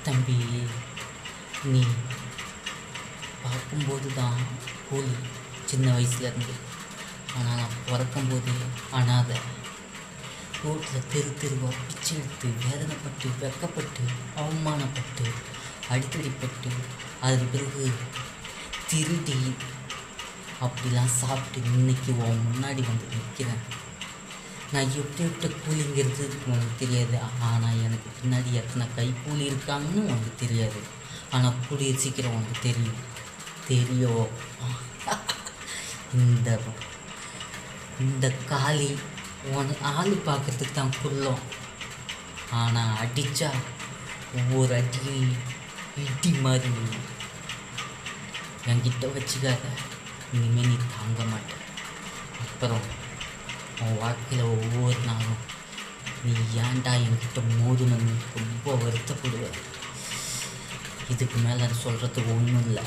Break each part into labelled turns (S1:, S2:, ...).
S1: தம்பி, நீ பார்க்கும்போது தான் கூலி சின்ன வயசுலேருந்து. ஆனால் நான் பிறக்கும்போதே அனாதை. ரோட்டில் தெரு தெருவாக பிச்சை எடுத்து வேதனைப்பட்டு வெக்கப்பட்டு அவமானப்பட்டு அடிக்கடிப்பட்டு அதன் பிறகு திருடி அப்படிலாம் சாப்பிட்டு இன்னைக்கு உன் முன்னாடி வந்து நிற்கிறேன். நான் எப்படிப்பட்ட கூலிங்கிறது உனக்கு தெரியாது. ஆனால் எனக்கு பின்னாடி எத்தனை கைக்கூலி இருக்காங்கன்னு உனக்கு தெரியாது. ஆனால் கூலிய சீக்கிரம் உனக்கு தெரியும். இந்த இந்த காளி உனக்கு ஆள் பார்க்குறதுக்கு தான் குள்ளம். ஆனால் அடித்தா ஒவ்வொரு அடியும் இடி மாதிரி என்கிட்ட வச்சுக்காத. இனிமேல் நீ தாங்க மாட்டேன். அப்புறம் உன் வாழ்க்கையில் ஒவ்வொரு நாளும் நீ ஏன்டா என்கிட்ட மோதுனன்னு ரொம்ப வருத்தப்படுவேன். இதுக்கு மேலே சொல்கிறதுக்கு ஒன்றும் இல்லை.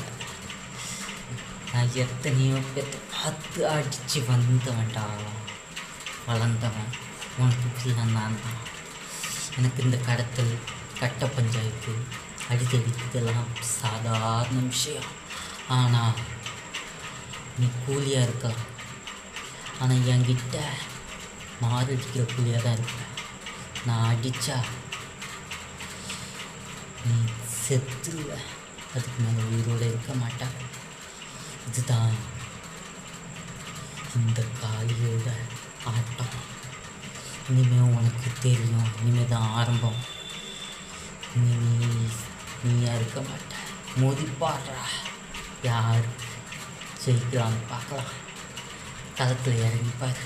S1: நான் எத்தனையோ பேர்த்த பார்த்து அடித்து வந்தவன்டா, வளர்ந்தவன். உனக்கு இல்லை நான் தான். எனக்கு இந்த கடத்தல் கட்ட பஞ்சாயத்து அடித்தடி இதெல்லாம் சாதாரண விஷயம். ஆனால் நீ கூலியாக இருக்கலாம். ஆனால் என்கிட்ட மாரடிக்கிற கூலியாக தான் இருப்பேன். நான் அடித்தா நீ செத்துருவ. அதுக்கு மேலே உயிரோடு இருக்க மாட்டேன். இதுதான் இந்த காளியோட ஆட்டம். இனிமேல் உனக்கு தெரியும். இனிமேல் தான் ஆரம்பம். நீயா இருக்க மாட்டேன். மோதிப்பாடுறா, யார் ஜெயிக்கிறான்னு பார்க்கலாம். களத்தில் இறங்கிப்பார்.